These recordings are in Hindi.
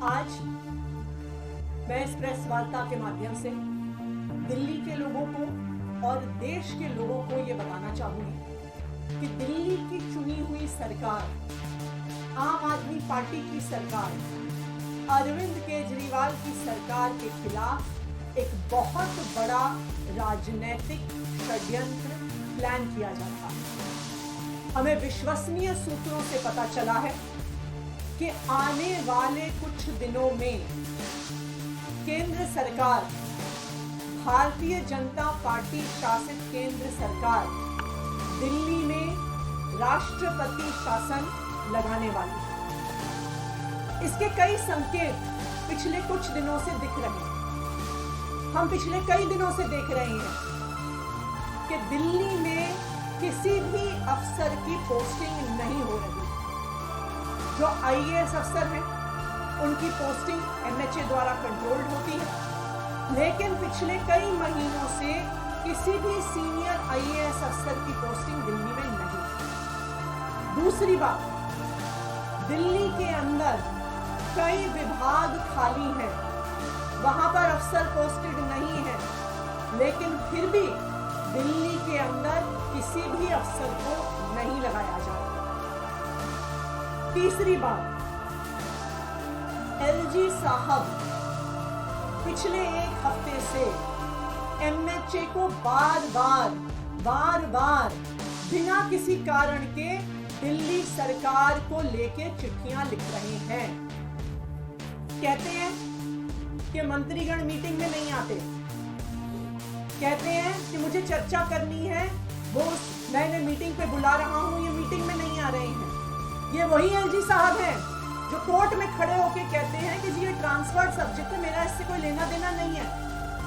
आज मैं इस प्रेस वार्ता के माध्यम से दिल्ली के लोगों को और देश के लोगों को ये बताना चाहूंगी कि दिल्ली की चुनी हुई सरकार, आम आदमी पार्टी की सरकार, अरविंद केजरीवाल की सरकार के खिलाफ एक बहुत बड़ा राजनीतिक षड्यंत्र प्लान किया जाता है। हमें विश्वसनीय सूत्रों से पता चला है कि आने वाले कुछ दिनों में केंद्र सरकार, भारतीय जनता पार्टी शासित केंद्र सरकार दिल्ली में राष्ट्रपति शासन लगाने वाली है। इसके कई संकेत पिछले कुछ दिनों से दिख रहे हैं। हम पिछले कई दिनों से देख रहे हैं कि दिल्ली में किसी भी अफसर की पोस्टिंग नहीं हो रही। जो आईएएस अफसर हैं उनकी पोस्टिंग एमएचए द्वारा कंट्रोल्ड होती है, लेकिन पिछले कई महीनों से किसी भी सीनियर आईएएस अफसर की पोस्टिंग दिल्ली में नहीं। दूसरी बात, दिल्ली के अंदर कई विभाग खाली हैं, वहां पर अफसर पोस्टेड नहीं है, लेकिन फिर भी दिल्ली के अंदर किसी भी अफसर को नहीं लगाया जा रहा। तीसरी बात, एलजी साहब पिछले एक हफ्ते से एमएचए को बार बार बिना किसी कारण के दिल्ली सरकार को लेके चिट्ठियां लिख रहे हैं। कहते हैं कि मंत्रीगण मीटिंग में नहीं आते, कहते हैं कि मुझे चर्चा करनी है, वो मैंने मीटिंग पे बुला रहा हूं, ये मीटिंग में नहीं आ रहे हैं। ये वही एलजी साहब हैं जो कोर्ट में खड़े होके कहते हैं कि जी ये ट्रांसफर्ड सब्जेक्ट है, मेरा इससे कोई लेना देना नहीं है।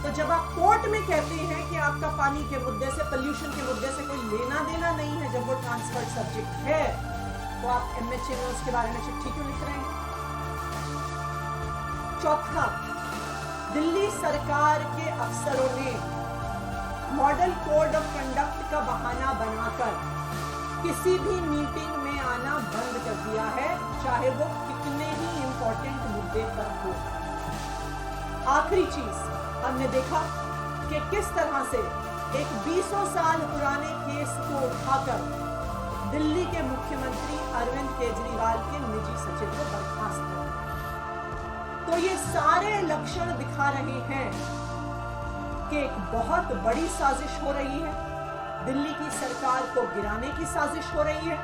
तो जब आप कोर्ट में कहते हैं कि आपका पानी के मुद्दे से, पोल्यूशन के मुद्दे से कोई लेना देना नहीं है, जब वो ट्रांसफर्ड सब्जेक्ट है, तो आप एमएचए में उसके बारे में चिट्ठी क्यों लिख रहे हैं? चौथा, दिल्ली सरकार के अफसरों ने मॉडल कोड ऑफ कंडक्ट का बहाना बनाकर किसी भी मीटिंग में आना बंद कर दिया है, चाहे वो कितने ही इंपॉर्टेंट मुद्दे पर हो। आखिरी चीज, हमने देखा कि किस तरह से एक 20 साल पुराने केस को उठाकर दिल्ली के मुख्यमंत्री अरविंद केजरीवाल के निजी सचिव को बर्खास्त कर दिया। तो ये सारे लक्षण दिखा रहे हैं कि एक बहुत बड़ी साजिश हो रही है, दिल्ली की सरकार को गिराने की साजिश हो रही है,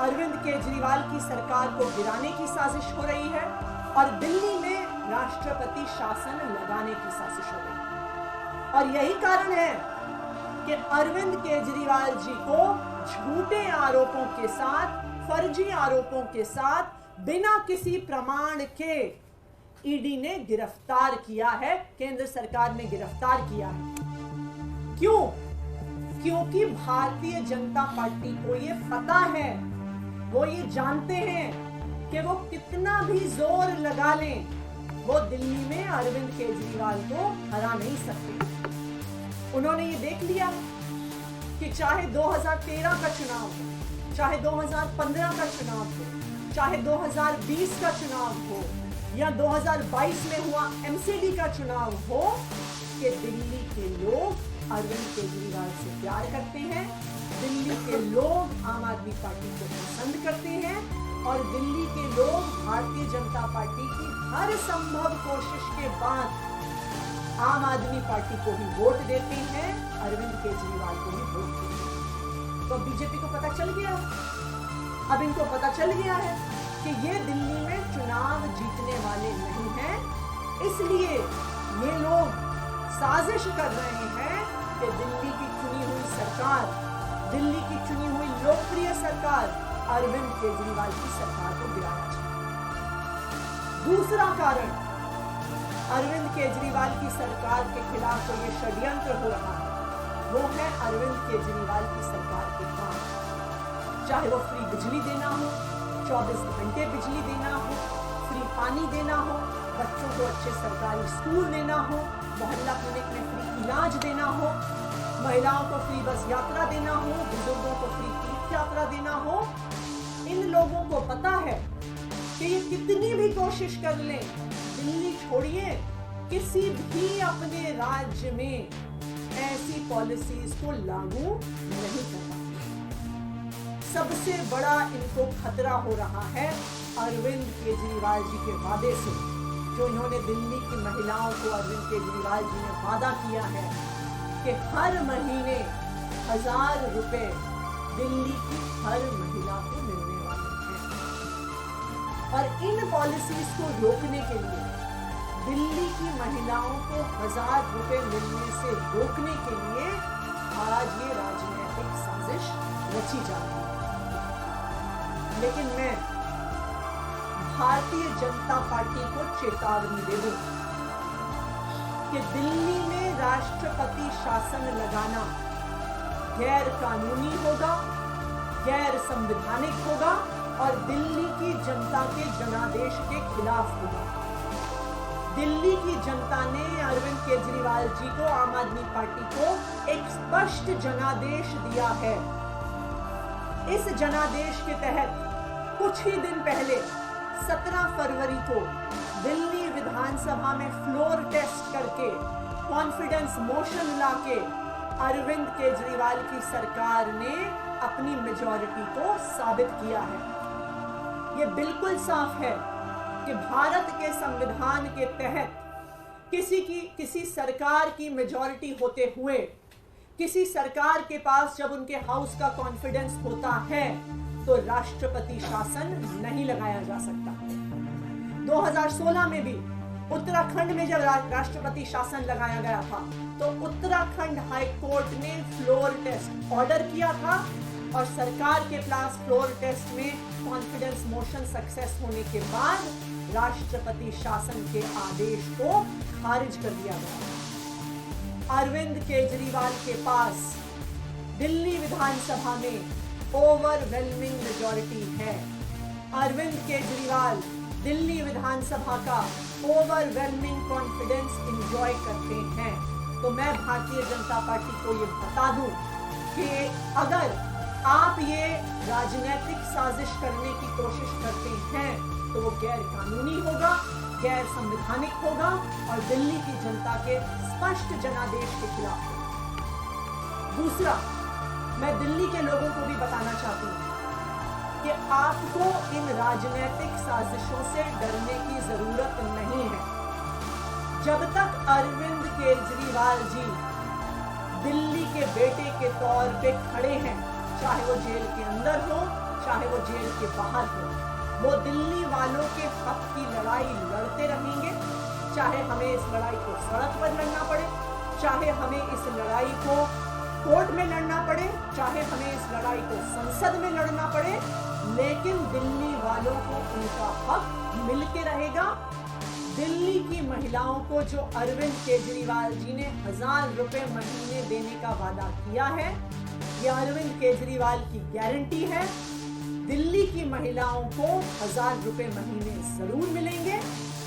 अरविंद केजरीवाल की सरकार को गिराने की साजिश हो रही है, और दिल्ली में राष्ट्रपति शासन लगाने की साजिश हो रही है। और यही कारण है कि अरविंद केजरीवाल जी को झूठे आरोपों के साथ, फर्जी आरोपों के साथ, बिना किसी प्रमाण के ईडी ने गिरफ्तार किया है, केंद्र सरकार ने गिरफ्तार किया है। क्यों? क्योंकि भारतीय जनता पार्टी को ये पता है, वो ये जानते हैं कि वो कितना भी जोर लगा लें, वो दिल्ली में अरविंद केजरीवाल को हरा नहीं सकते। उन्होंने ये देख लिया कि चाहे 2013 का चुनाव हो, चाहे 2015 का चुनाव हो, चाहे 2020 का चुनाव हो, या 2022 में हुआ एमसीडी का चुनाव हो, कि दिल्ली के लोग अरविंद केजरीवाल से प्यार करते हैं, दिल्ली के लोग आम आदमी पार्टी को पसंद करते हैं, और दिल्ली के लोग भारतीय जनता पार्टी की हर संभव कोशिश के बाद आम आदमी पार्टी को ही वोट देते हैं, अरविंद केजरीवाल को ही वोट देते हैं। तो बीजेपी को पता चल गया, अब इनको पता चल गया है कि ये दिल्ली में चुनाव जीतने वाले नहीं हैं, इसलिए ये लोग साजिश कर रहे हैं कि दिल्ली की चुनी हुई सरकार, दिल्ली की चुनी हुई लोकप्रिय सरकार अरविंद केजरीवाल की सरकार को गिराना चाहिए। दूसरा कारण, अरविंद केजरीवाल की सरकार के खिलाफ जो ये षड्यंत्र हो रहा है, वो है अरविंद केजरीवाल की सरकार के काम। चाहे वो फ्री बिजली देना हो, 24 घंटे बिजली देना हो, फ्री पानी देना हो, बच्चों को अच्छे सरकारी स्कूल देना हो, मोहल्ला क्लिनिक में फ्री इलाज देना हो, महिलाओं को फ्री बस यात्रा देना हो, बुजुर्गों को फ्री तीर्थ यात्रा देना हो। इन लोगों को पता है कि ये कितनी भी कोशिश कर लें, दिल्ली छोड़िए, किसी भी अपने राज्य में ऐसी पॉलिसीज को लागू नहीं कर पाते। सबसे बड़ा इनको खतरा हो रहा है अरविंद केजरीवाल जी के वादे से, जो इन्होंने दिल्ली की महिलाओं को, अरविंद केजरीवाल जी ने वादा किया है कि हर महीने 1000 रुपए दिल्ली की हर महिला को मिलने वाले हैं। और इन पॉलिसीज को रोकने के लिए, दिल्ली की महिलाओं को 1000 रुपए मिलने से रोकने के लिए आज ये राजनीतिक साजिश रची जा रही है। लेकिन मैं भारतीय जनता पार्टी को चेतावनी दे दूं कि दिल्ली में राष्ट्रपति शासन लगाना गैर कानूनी होगा, गैर संवैधानिक होगा और दिल्ली की जनता के जनादेश के खिलाफ होगा। दिल्ली की जनता ने अरविंद केजरीवाल जी को, आम आदमी पार्टी को एक स्पष्ट जनादेश दिया है। इस जनादेश के तहत कुछ ही दिन पहले 17 फरवरी को दिल्ली विधानसभा में फ्लोर टेस्ट करके, कॉन्फिडेंस मोशन लाके अरविंद केजरीवाल की सरकार ने अपनी मेजॉरिटी को साबित किया है। यह बिल्कुल साफ है कि भारत के संविधान के तहत किसी सरकार की मेजॉरिटी होते हुए, किसी सरकार के पास जब उनके हाउस का कॉन्फिडेंस होता है तो राष्ट्रपति शासन नहीं लगाया जा सकता। 2016 में भी उत्तराखंड में जब राष्ट्रपति शासन लगाया गया था तो उत्तराखंड हाई कोर्ट ने फ्लोर टेस्ट ऑर्डर किया था और सरकार के पास फ्लोर टेस्ट में कॉन्फिडेंस मोशन सक्सेस होने के बाद राष्ट्रपति शासन के आदेश को खारिज कर दिया गया। अरविंद केजरीवाल के पास दिल्ली विधानसभा में ओवरवेलमिंग मेजॉरिटी है। अरविंद केजरीवाल दिल्ली विधानसभा का ओवरवेलमिंग कॉन्फिडेंस एंजॉय करते हैं। तो मैं भारतीय जनता पार्टी को ये बता दूं कि अगर आप ये राजनीतिक साजिश करने की कोशिश करते हैं तो वो गैर कानूनी होगा, गैर संवैधानिक होगा और दिल्ली की जनता के स्पष्ट जनादेश के खिलाफ होगा। दूसरा, मैं दिल्ली के लोगों को भी बताना चाहती हूं कि आपको इन राजनीतिक साजिशों से डरने की जरूरत नहीं है। जब तक अरविंद केजरीवाल जी दिल्ली के बेटे के तौर पे खड़े हैं, चाहे वो जेल के अंदर हो, चाहे वो जेल के बाहर हो, वो दिल्ली वालों के हक की लड़ाई लड़ते रहेंगे। चाहे हमें इस लड़ाई को सड़क पर लड़ना पड़े, चाहे हमें इस लड़ाई को कोर्ट में लड़ना पड़े, चाहे हमें इस लड़ाई को संसद में लड़ना पड़े, लेकिन दिल्ली वालों को उनका हक मिल के रहेगा। दिल्ली की महिलाओं को जो अरविंद केजरीवाल जी ने 1000 रुपए महीने देने का वादा किया है, यह अरविंद केजरीवाल की गारंटी है। दिल्ली की महिलाओं को 1000 रुपए महीने जरूर मिलेंगे,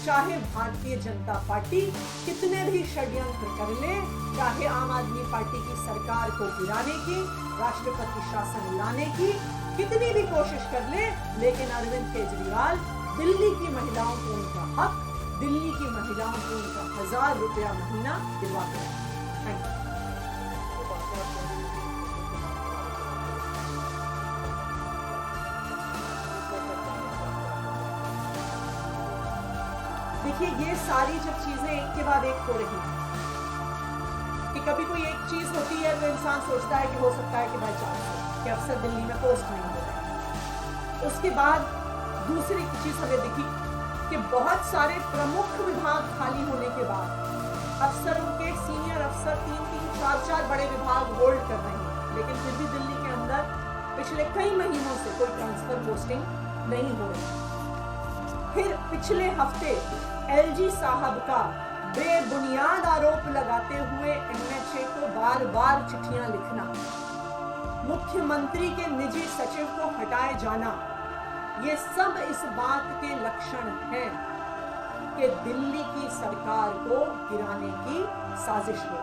चाहे भारतीय जनता पार्टी कितने भी षड्यंत्र कर ले, चाहे आम आदमी पार्टी की सरकार को गिराने की, राष्ट्रपति शासन लाने की कितनी भी कोशिश कर ले, लेकिन अरविंद केजरीवाल दिल्ली की महिलाओं को उनका हक, दिल्ली की महिलाओं को उनका 1000 रुपया महीना दिलवाते हैं। Thank you. देखिए, ये सारी जब चीजें एक के बाद एक हो रही हैं कि कभी कोई एक चीज होती है तो इंसान सोचता है कि हो सकता है कि बाई चांस कि अफसर दिल्ली में पोस्ट नहीं हो रहे। उसके बाद दूसरी चीज हमें दिखी कि बहुत सारे प्रमुख विभाग खाली होने के बाद अफसरों के सीनियर अफसर 3-3, 4-4 बड़े विभाग होल्ड कर रहे हैं, लेकिन फिर भी दिल्ली के अंदर पिछले कई महीनों से कोई ट्रांसफर पोस्टिंग नहीं हो रही। फिर पिछले हफ्ते एलजी साहब का बेबुनियाद आरोप लगाते हुए एनएचए को बार बार चिट्ठियां लिखना, मुख्यमंत्री के निजी सचिव को हटाए जाना, ये सब इस बात के लक्षण हैं कि दिल्ली की सरकार को गिराने की साजिश हो।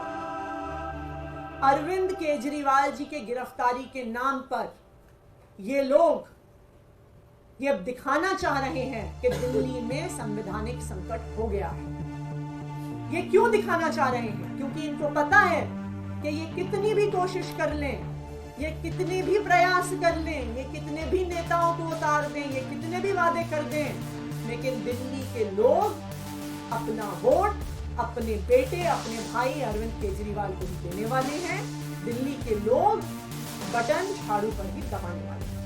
अरविंद केजरीवाल जी के गिरफ्तारी के नाम पर ये लोग ये अब दिखाना चाह रहे हैं कि दिल्ली में संवैधानिक संकट हो गया है। ये क्यों दिखाना चाह रहे हैं? क्योंकि इनको पता है कि ये कितनी भी कोशिश कर लें, ये कितने भी प्रयास कर लें, ये कितने भी नेताओं को उतार दें, ये कितने भी वादे कर दें, लेकिन दिल्ली के लोग अपना वोट अपने बेटे, अपने भाई अरविंद केजरीवाल को ही देने वाले हैं। दिल्ली के लोग बटन झाड़ू पर ही दबाने वाले हैं।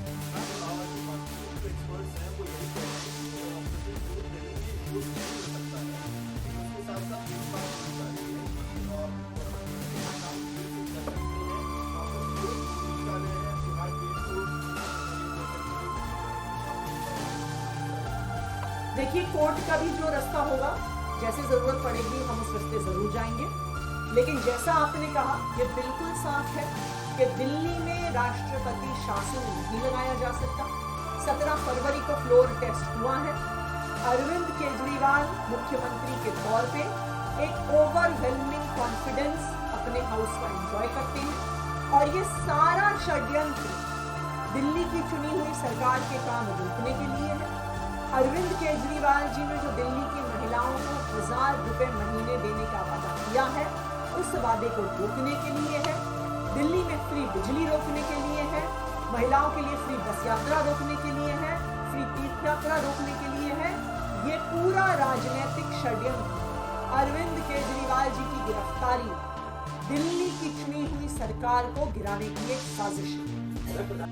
देखिए, कोर्ट का भी जो रास्ता होगा, जैसे जरूरत पड़ेगी हम उस रास्ते जरूर जाएंगे, लेकिन जैसा आपने कहा ये बिल्कुल साफ है कि दिल्ली में राष्ट्रपति शासन नहीं लगाया जा सकता। 17 फरवरी को फ्लोर टेस्ट हुआ है। अरविंद केजरीवाल मुख्यमंत्री के तौर पे एक ओवरवेलमिंग कॉन्फिडेंस अपने हाउस का एंजॉय करते हैं और ये सारा षड्यंत्र दिल्ली की चुनी हुई सरकार के काम रोकने के लिए है। अरविंद केजरीवाल जी ने जो दिल्ली की महिलाओं को 1000 रुपए महीने देने का वादा किया है, उस वादे को रोकने के लिए है। दिल्ली में फ्री बिजली रोकने के लिए है, महिलाओं के लिए फ्री बस यात्रा रोकने के लिए है, फ्री तीर्थ यात्रा रोकने के लिए है। ये पूरा राजनीतिक षड्यंत्र, अरविंद केजरीवाल जी की गिरफ्तारी दिल्ली की चुनी हुई सरकार को गिराने की एक साजिश है।